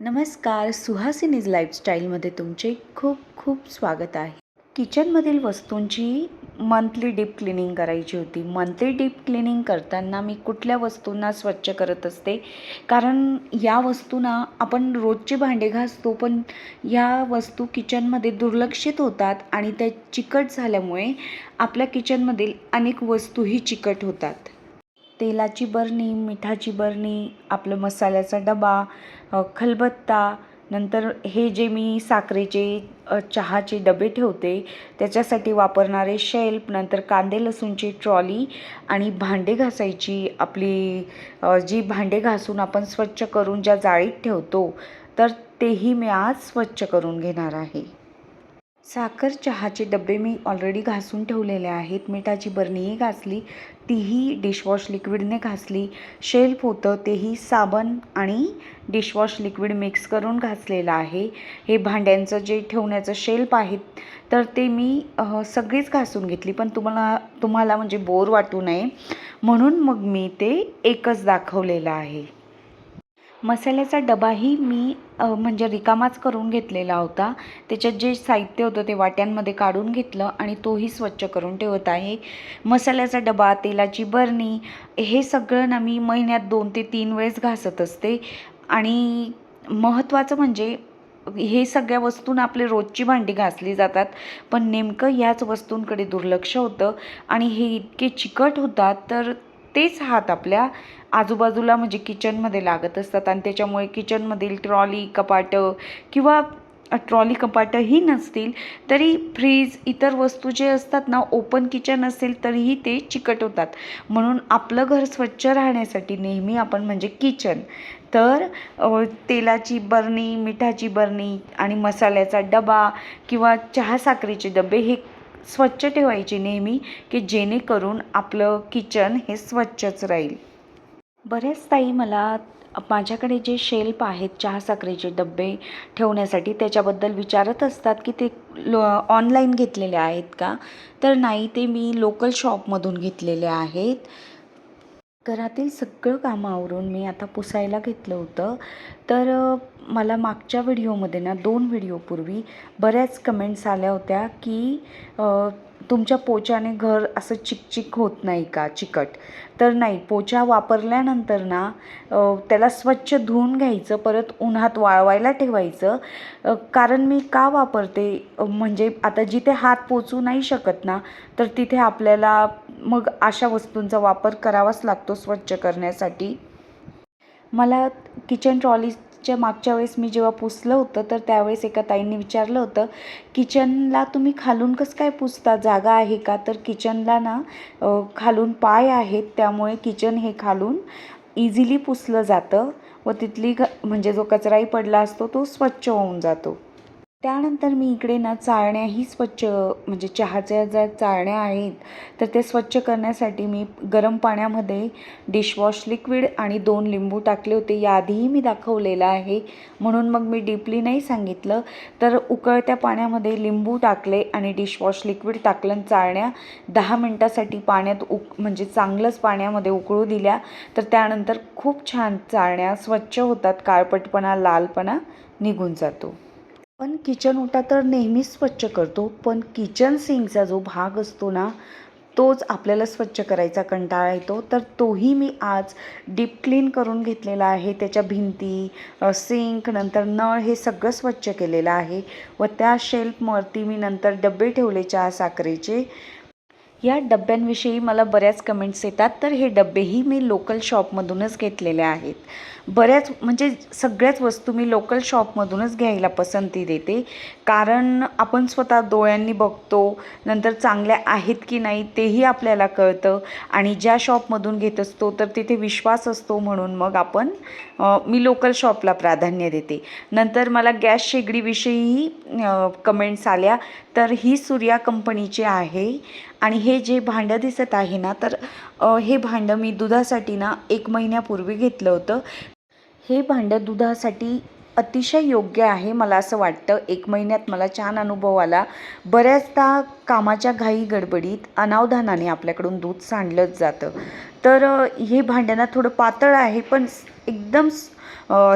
नमस्कार, सुहासिनीज लाईफस्टाईलमध्ये तुमचे खूप खूप स्वागत आहे. किचनमधील वस्तूंची मंथली डीप क्लिनिंग करायची होती. मंथली डीप क्लिनिंग करताना मी कुठल्या वस्तूंना स्वच्छ करत असते, कारण या वस्तूंना आपण रोजची भांडे घासतो, पण या वस्तू किचनमध्ये दुर्लक्षित होतात आणि त्या चिकट झाल्यामुळे आपल्या किचनमधील अनेक वस्तूही चिकट होतात. तेलाची बरणी, मिठाची बरणी, आपलं मसाल्याचा डबा, खलबत्ता, नंतर हे जे मी साखरेचे चहाचे डबे ठेवते त्याच्यासाठी वापरणारे शेल्फ, नंतर कांदे लसूणची ट्रॉली आणि भांडे घासायची आपली जी भांडे घासून आपण स्वच्छ करून ज्या जाळीत ठेवतो, तर तेही मी आज स्वच्छ करून घेणार आहे. साखर चहाचे डबे मी ऑलरेडी घासून ठेवलेले आहेत. मिठाची बरणीही घासली, तीही डिशवॉश लिक्विडने घासली. शेल्फ होतं तेही साबण आणि डिशवॉश लिक्विड मिक्स करून घासलेलं आहे. हे भांड्यांचं जे ठेवण्याचं शेल्फ आहे तर ते मी सगळीच घासून घेतली, पण तुम्हाला म्हणजे बोर वाटू नये म्हणून मग मी ते एकच दाखवलेलं आहे. मसाल्याचा डबाही मी म्हणजे रिकामाच करून घेतलेला होता. त्याच्यात जे साहित्य होतं ते वाट्यांमध्ये काढून घेतलं आणि तोही स्वच्छ करून ठेवत आहे. मसाल्याचा डबा, तेलाची बरणी हे सगळं ना मी महिन्यात 2 ते 3 वेळेस घासत असते. आणि महत्त्वाचं म्हणजे हे सगळ्या वस्तूंना आपली रोजची भांडी घासली जातात, पण नेमकं ह्याच वस्तूंकडे दुर्लक्ष होतं आणि हे इतके चिकट होतात, तर तेच हात आपल्या आजूबाजूला म्हणजे किचनमध्ये लागत असतात आणि त्याच्यामुळे किचनमधील ट्रॉली, कपाटं किंवा ट्रॉली कपाटंही नसतील तरी फ्रीज, इतर वस्तू जे असतात ना, ओपन किचन असेल तरीही ते चिकट होतात. म्हणून आपलं घर स्वच्छ राहण्यासाठी नेहमी आपण म्हणजे किचन तर तेलाची बरणी, मिठाची बरणी आणि मसाल्याचा डबा किंवा चहा साखरेचे डबे हे स्वच्छ ठेवायचे नेहमी, की जेणेकरून आपलं किचन हे स्वच्छच राहील. बऱ्याच ताई मला माझ्याकडे जे शेल्फ आहेत चहा साखरेचे डबे ठेवण्यासाठी त्याच्याबद्दल विचारत असतात, की ते ऑनलाईन घेतलेले आहेत का? तर नाही, ते मी लोकल शॉपमधून घेतलेले आहेत. घरातील सगळं कामं आवरून मी आता पुसायला घेतलं होतं. तर मला मागच्या व्हिडिओमध्ये ना 2 व्हिडिओपूर्वी बऱ्याच कमेंट्स आल्या होत्या, की तुमच्या पोछाने घर असं चिकचिक होत नाही का, चिकट? तर नाही, पोछा वापरल्यानंतर ना त्याला स्वच्छ धुवून घ्यायचं, परत उन्हात वाळवायला ठेवायचं. कारण मी का वापरते, म्हणजे आता जिथे हात पोचू नाही शकत ना, तर तिथे आपल्याला मग अशा वस्तूंचा वापर करावाच लागतो स्वच्छ करण्यासाठी. मला किचन ट्रॉलीच्या मागच्या वेळेस मी जेव्हा पुसलं होतं, तर त्यावेळेस एका ताईंनी विचारलं होतं, किचनला तुम्ही खालून कसं काय पुसता, जागा आहे का? तर किचनला ना खालून पाय आहेत, त्यामुळे किचन हे खालून इझिली पुसलं जातं व तिथली म्हणजे जो कचराही पडला असतो तो स्वच्छ होऊन जातो. त्यानंतर मी इकडे ना चाळण्याही स्वच्छ, म्हणजे चहाच्या ज्या चाळण्या आहेत तर ते स्वच्छ करण्यासाठी मी गरम पाण्यामध्ये डिशवॉश लिक्विड आणि 2 लिंबू टाकले होते. याआधीही मी दाखवलेलं आहे, म्हणून मग मी डीपली नाही सांगितलं. तर उकळत्या पाण्यामध्ये लिंबू टाकले आणि डिशवॉश लिक्विड टाकलं आणि चाळण्या 10 मिनटासाठी पाण्यात म्हणजे चांगलंच पाण्यामध्ये उकळू दिल्या. तर त्यानंतर खूप छान चाळण्या स्वच्छ होतात, काळपटपणा, लालपणा निघून जातो. पण किचन ओटा तर नेहमीच स्वच्छ करतो, पण किचन सिंकचा जो भाग असतो ना, तोच आपल्याला स्वच्छ करायचा कंटाळा येतो. तर तोही मी आज डीप क्लीन करून घेतलेला आहे. त्याच्या भिंती, सिंक, नंतर नळ हे सगळं स्वच्छ केलेलं आहे व त्या शेल्फवरती मी नंतर डबे ठेवले चहा साखरेचे. या डब्यांविषयी मला बऱ्याच कमेंट्स येतात, तर हे डब्बेही मी लोकल शॉपमधूनच घेतलेले आहेत. बऱ्याच म्हणजे सगळ्याच वस्तू मी लोकल शॉपमधूनच घ्यायला पसंती देते, कारण आपण स्वतः डोळ्यांनी बघतो, नंतर चांगल्या आहेत की नाही तेही आपल्याला कळतं आणि ज्या शॉपमधून घेत असतो तर तिथे विश्वास असतो, म्हणून मग मी लोकल शॉपला प्राधान्य देते. नंतर मला गॅस शेगडीविषयीही कमेंट्स आल्या, तर ही सूर्या कंपनीची आहे आणि हे जे भांडं दिसत आहे ना, तर हे भांडं मी दुधासाठी ना 1 महिन्यापूर्वी घेतलं होतं. हे भांडं दुधासाठी अतिशय योग्य आहे मला असं वाटतं. 1 महिन्यात मला छान अनुभव आला. बऱ्याचदा कामाच्या घाई गडबडीत अनावधानाने आपल्याकडून दूध सांडलंच जातं. तर हे भांड्यांना थोडं पातळ आहे, पण एकदम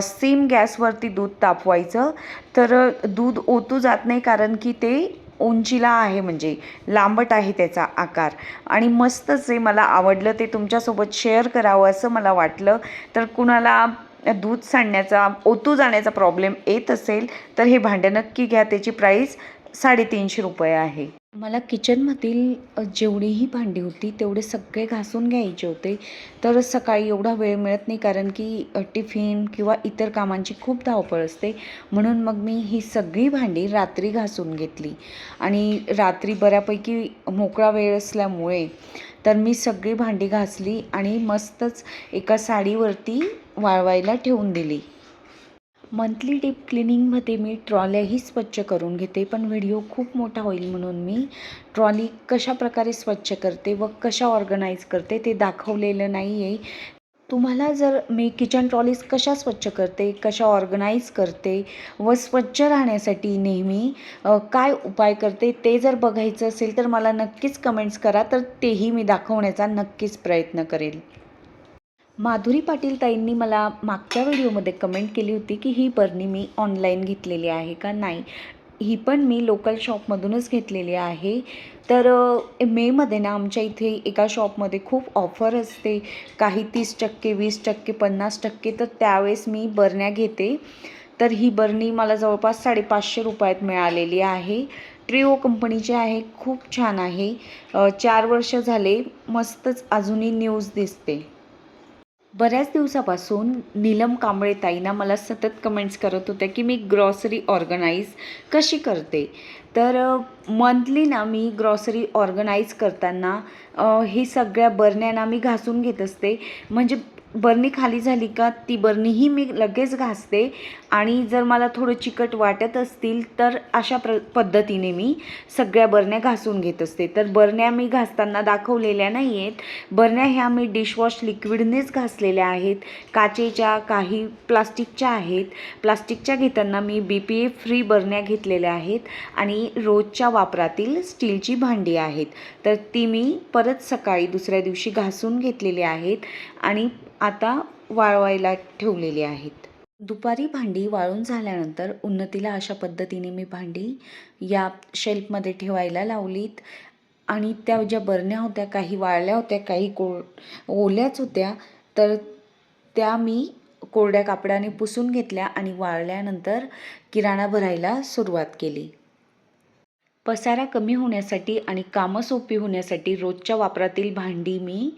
सेम गॅसवरती दूध तापवायचं. तर दूध ओतू जात नाही, कारण की ते उंचीला आहे, म्हणजे लांबट आहे त्याचा आकार. आणि मस्तच जे मला आवडलं ते तुमच्यासोबत शेअर करावं असं मला वाटलं. तर कुणाला दूध सांडण्याचा, ओतू जाण्याचा प्रॉब्लेम येत असेल तर हे भांडं नक्की घ्या. त्याची प्राईस ₹350 आहे. मला किचनमधील जेवढीही भांडी होती तेवढे सगळे घासून घ्यायचे होते. तर सकाळी एवढा वेळ मिळत नाही, कारण की टिफिन किंवा इतर कामांची खूप धावपळ असते. म्हणून मग मी ही सगळी भांडी रात्री घासून घेतली. आणि रात्री बऱ्यापैकी मोकळा वेळ असल्यामुळे तर मी सगळी भांडी घासली आणि मस्तच एका साडीवरती वाळवायला ठेवून दिली. मंथली डीप क्लिनिंगमध्ये मी ट्रॉल्याही स्वच्छ करून घेते, पण व्हिडिओ खूप मोठा होईल म्हणून मी ट्रॉली कशाप्रकारे स्वच्छ करते व कशा ऑर्गनाईज करते ते दाखवलेलं नाही आहे. तुम्हाला जर मी किचन ट्रॉलीज कशा स्वच्छ करते, कशा ऑर्गनाईज करते व स्वच्छ राहण्यासाठी नेहमी काय उपाय करते ते जर बघायचं असेल तर मला नक्कीच कमेंट्स करा, तर तेही मी दाखवण्याचा नक्कीच प्रयत्न करेल. माधुरी पाटील ताईंनी मला मागच्या व्हिडिओमध्ये कमेंट केली होती की ही बरणी मी ऑनलाईन घेतलेली आहे का. नाही, ही पण मी लोकल शॉपमधूनच घेतलेली आहे. तर मेमध्ये ना आमच्या इथे एका शॉपमध्ये खूप ऑफर असते, काही 30%, 20%, 50%. तर त्यावेळेस मी बरण्या घेते. तर ही बरणी मला जवळपास ₹550 मिळालेली आहे. ट्रिओ कंपनीची आहे, खूप छान आहे. 4 वर्ष झाले, मस्तच अजूनही न्यूज दिसते. बऱ्याच दिवसापासून नीलम कांबळे ताईंना मला सतत कमेंट्स करत होत्या की मी ग्रॉसरी ऑर्गनाईज कशी करते. तर मंथली ना मी ग्रॉसरी ऑर्गनाईज करताना ही सगळ्या बरण्या मी घासून घेत असते. म्हणजे बरणी खाली झाली का ती बरणीही मी लगेच घासते. आणि जर मला थोडं चिकट वाटत असतील तर अशा पद्धतीने मी सगळ्या बरण्या घासून घेत असते. तर बरण्या मी घासताना दाखवलेल्या नाही आहेत. बरण्या ह्या मी डिशवॉश लिक्विडनेच घासलेल्या आहेत. काचेच्या, काही प्लास्टिकच्या आहेत. प्लास्टिकच्या घेताना मी BPA फ्री बरण्या घेतलेल्या आहेत आणि रोजच्या वापरातील स्टीलची भांडी आहेत. तर ती मी परत सकाळी दुसऱ्या दिवशी घासून घेतलेली आहेत आणि आता वाळवायला ठेवलेली आहेत. दुपारी भांडी वाळून झाल्यानंतर उन्नतीला अशा पद्धतीने मी भांडी या शेल्फमध्ये ठेवायला लावलीत. आणि त्या ज्या बरण्या होत्या, काही वाळल्या होत्या, काही ओल्याच होत्या. तर त्या मी कोरड्या कापडाने पुसून घेतल्या आणि वाळल्यानंतर किराणा भरायला सुरुवात केली. पसारा कमी होण्यासाठी आणि कामं सोपी होण्यासाठी रोजच्या वापरातील भांडी मी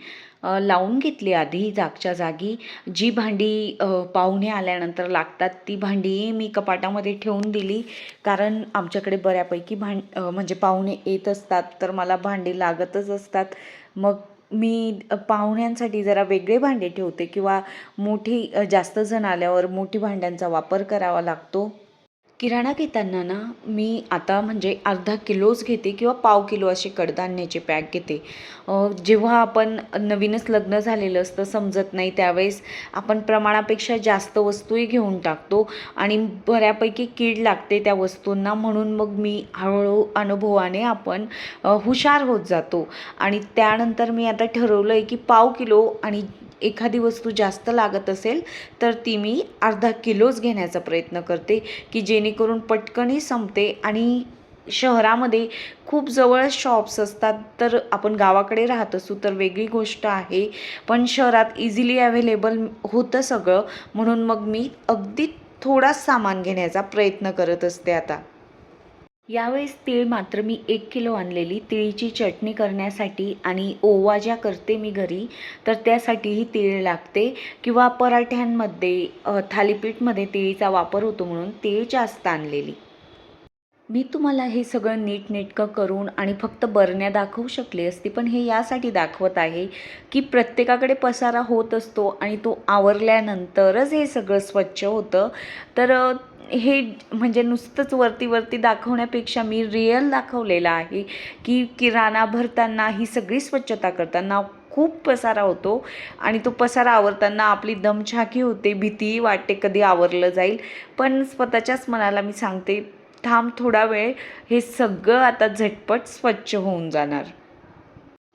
लावून घेतली आधी जागच्या जागी. जी भांडी पाहुणे आल्यानंतर लागतात ती भांडी मी कपाटामध्ये ठेवून दिली, कारण आमच्याकडे बऱ्यापैकी म्हणजे पाहुणे येत असतात, तर मला भांडी लागतच असतात. मग मी पाहुण्यांसाठी जरा वेगळे भांडे ठेवते किंवा मोठी जास्त जण आल्यावर मोठी भांड्यांचा वापर करावा लागतो. किराणा घेताना ना मी आता म्हणजे अर्धा किलोच घेते किंवा पाव किलो असे कडधान्याचे पॅक घेते. जेव्हा आपण नवीनच लग्न झालेलं असतं, समजत नाही, त्यावेळेस आपण प्रमाणापेक्षा जास्त वस्तूही घेऊन टाकतो आणि बऱ्यापैकी कीड लागते त्या वस्तूंना. म्हणून मग मी हळूहळू अनुभवाने आपण हुशार होत जातो. आणि त्यानंतर मी आता ठरवलं आहे की पाव किलो, आणि एखादी वस्तू जास्त लागत असेल तर ती मी अर्धा किलोच घेण्याचा प्रयत्न करते, की जेणेकरून पटकनही संपते. आणि शहरामध्ये खूप जवळच शॉप्स असतात. तर आपण गावाकडे राहत असू तर वेगळी गोष्ट आहे, पण शहरात इझिली अवेलेबल होतं सगळं. म्हणून मग मी अगदी थोडाच सामान घेण्याचा प्रयत्न करत असते आता. यावेळेस तीळ मात्र मी 1 किलो आणलेली. तिळीची चटणी करण्यासाठी आणि ओवा ज्या करते मी घरी, तर त्यासाठीही तीळ लागते. किंवा पराठ्यांमध्ये, थालीपीठमध्ये तिळीचा वापर होतो म्हणून तीळ जास्त आणलेली. मी तुम्हाला हे सगळं नीटनेटकं करून आणि फक्त बरण्या दाखवू शकले असते, पण हे यासाठी दाखवत आहे की प्रत्येकाकडे पसारा होत असतो आणि तो आवरल्यानंतरच हे सगळं स्वच्छ होतं. तर हे म्हणजे नुसतंच वरती दाखवण्यापेक्षा मी रिअल दाखवलेलं आहे की किराणा भरताना, ही सगळी स्वच्छता करताना खूप पसारा होतो आणि तो पसारा आवरताना आपली दमछाकी होते, भीतीही वाटते कधी आवरलं जाईल. पण स्वतःच्याच मनाला मी सांगते, थांब थोडा वेळ, हे सगळं आता झटपट स्वच्छ होऊन जाणार.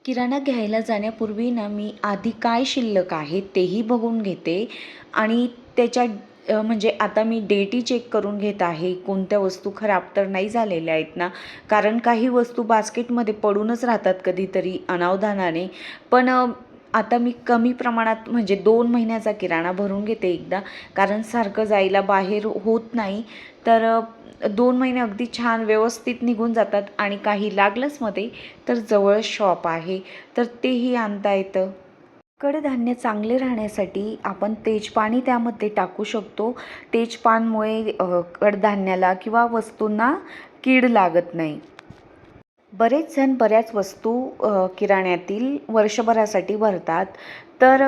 किराणा घ्यायला जाण्यापूर्वी ना मी आधी काय शिल्लक आहे तेही बघून घेते आणि त्याच्या म्हणजे आता मी डेटही चेक करून घेत आहे, कोणत्या वस्तू खराब तर नाही झालेल्या आहेत ना. कारण काही वस्तू बास्केटमध्ये पडूनच राहतात कधीतरी अनावधानाने. पण आता मी कमी प्रमाणात म्हणजे 2 महिन्याचा किराणा भरून घेते एकदा, कारण सारखं जायला बाहेर होत नाही. तर 2 महिने अगदी छान व्यवस्थित निघून जातात आणि काही लागलंच मध्ये तर जवळ शॉप आहे तर तेही आणता येतं. कडधान्य चांगले राहण्यासाठी आपण तेजपानही त्यामध्ये टाकू शकतो. तेजपानमुळे कडधान्याला किंवा वस्तूंना कीड लागत नाही. बरेच जण बऱ्याच वस्तू किराण्यातील वर्षभरासाठी भरतात. तर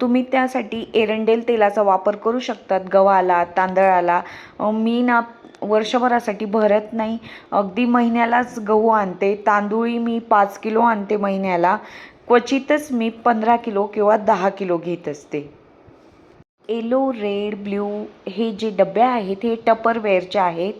तुम्ही त्यासाठी एरंडेल तेलाचा वापर करू शकतात गव्हाला, तांदळाला. मी ना वर्षभरासाठी भरत नाही. अगदी महिन्यालाच गहू आणते. तांदूळही मी 5 किलो आणते महिन्याला. क्वचितच मी 15 किलो किंवा 10 किलो घेत असते. येलो, रेड, ब्ल्यू हे जे डबे आहेत हे टपरवेअरचे आहेत.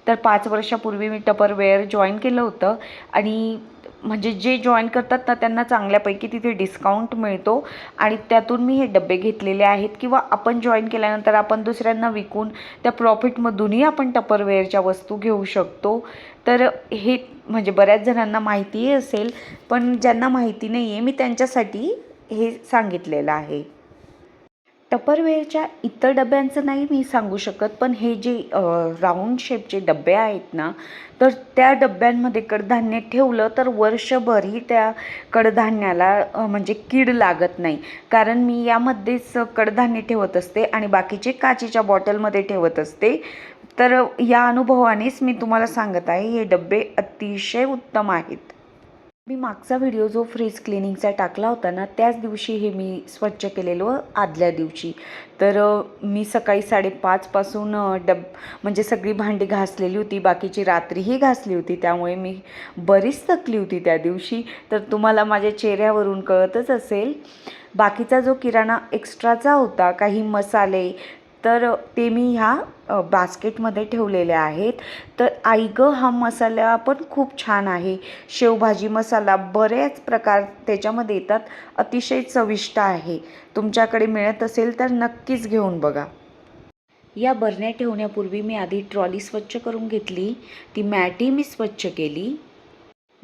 तर 5 वर्षापूर्वी मी टपरवेअर जॉईन केलं होतं आणि म्हणजे जे जॉईन करतात ना त्यांना चांगल्यापैकी तिथे डिस्काउंट मिळतो आणि त्यातून मी हे डबे घेतलेले आहेत. किंवा आपण जॉईन केल्यानंतर आपण दुसऱ्यांना विकून त्या प्रॉफिटमधूनही आपण टपरवेअरच्या वस्तू घेऊ शकतो. तर हे म्हणजे बऱ्याच जणांना माहितीही असेल, पण ज्यांना माहिती नाही आहे मी त्यांच्यासाठी हे सांगितलेलं आहे. टपरवेअरच्या इतर डब्यांचं नाही मी सांगू शकत, पण हे जे राऊंड शेपचे डबे आहेत ना, तर त्या डब्यांमध्ये कडधान्य ठेवलं तर वर्षभरही त्या कडधान्याला म्हणजे कीड लागत नाही. कारण मी यामध्येच कडधान्य ठेवत असते आणि बाकीचे काचेच्या बॉटलमध्ये ठेवत असते. तर या अनुभवानेच मी तुम्हाला सांगत आहे, हे डबे अतिशय उत्तम आहेत. मी मागचा व्हिडिओ जो फ्रीज क्लिनिंगचा टाकला होता ना, त्याच दिवशी हे मी स्वच्छ केलेलं आदल्या दिवशी. तर मी सकाळी 5:30 पासून म्हणजे सगळी भांडी घासलेली होती, बाकीची रात्रीही घासली होती. त्यामुळे मी बरीच थकली होती त्या दिवशी. तर तुम्हाला माझ्या चेहऱ्यावरून कळतच असेल. बाकीचा जो किराणा एक्स्ट्राचा होता, काही मसाले, तर ते मी ह्या बास्केटमध्ये ठेवलेले आहेत. तर आई गं हा मसाला पण खूप छान आहे. शेवभाजी मसाला बरेच प्रकार त्याच्यामध्ये येतात. अतिशय चविष्ट आहे. तुमच्याकडे मिळत असेल तर नक्कीच घेऊन बघा. या बरण्या ठेवण्यापूर्वी मी आधी ट्रॉली स्वच्छ करून घेतली. ती मॅटही मी स्वच्छ केली.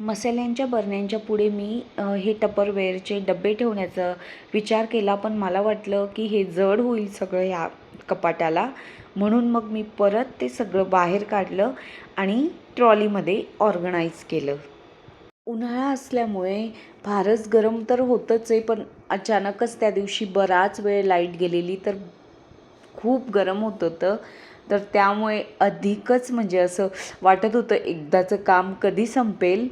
मसाल्यांच्या बरण्यांच्या पुढे मी हे टपरवेअरचे डबे ठेवण्याचा विचार केला, पण मला वाटलं की हे जड होईल सगळं ह्या कपाटाला. म्हणून मग मी परत ते सगळं बाहेर काढलं आणि ट्रॉलीमध्ये ऑर्गनाईज केलं. उन्हाळा असल्यामुळे फारच गरम तर होतंच आहे, पण अचानकच त्या दिवशी बराच वेळ लाईट गेलेली तर खूप गरम होत होतं. तर त्यामुळे अधिकच म्हणजे असं वाटत होतं एकदाचं काम कधी संपेल.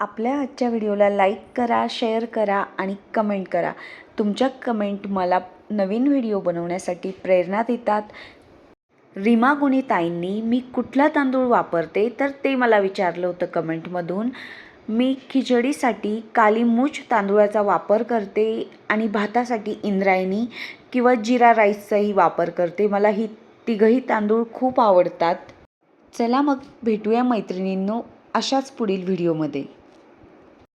आपल्या आजच्या व्हिडिओला लाईक करा, शेअर करा आणि कमेंट करा. तुमच्या कमेंट मला नवीन व्हिडिओ बनवण्यासाठी प्रेरणा देतात. रीमा गुणीताईंनी मी कुठला तांदूळ वापरते तर ते मला विचारलं होतं कमेंटमधून. मी खिचडीसाठी काली मूछ तांदूळाचा वापर करते आणि भातासाठी इंद्रायणी किंवा जिरा राईसचाही वापर करते. मला ही तिघंही तांदूळ खूप आवडतात. चला मग भेटूया मैत्रिणींनो अशाच पुढील व्हिडिओमध्ये.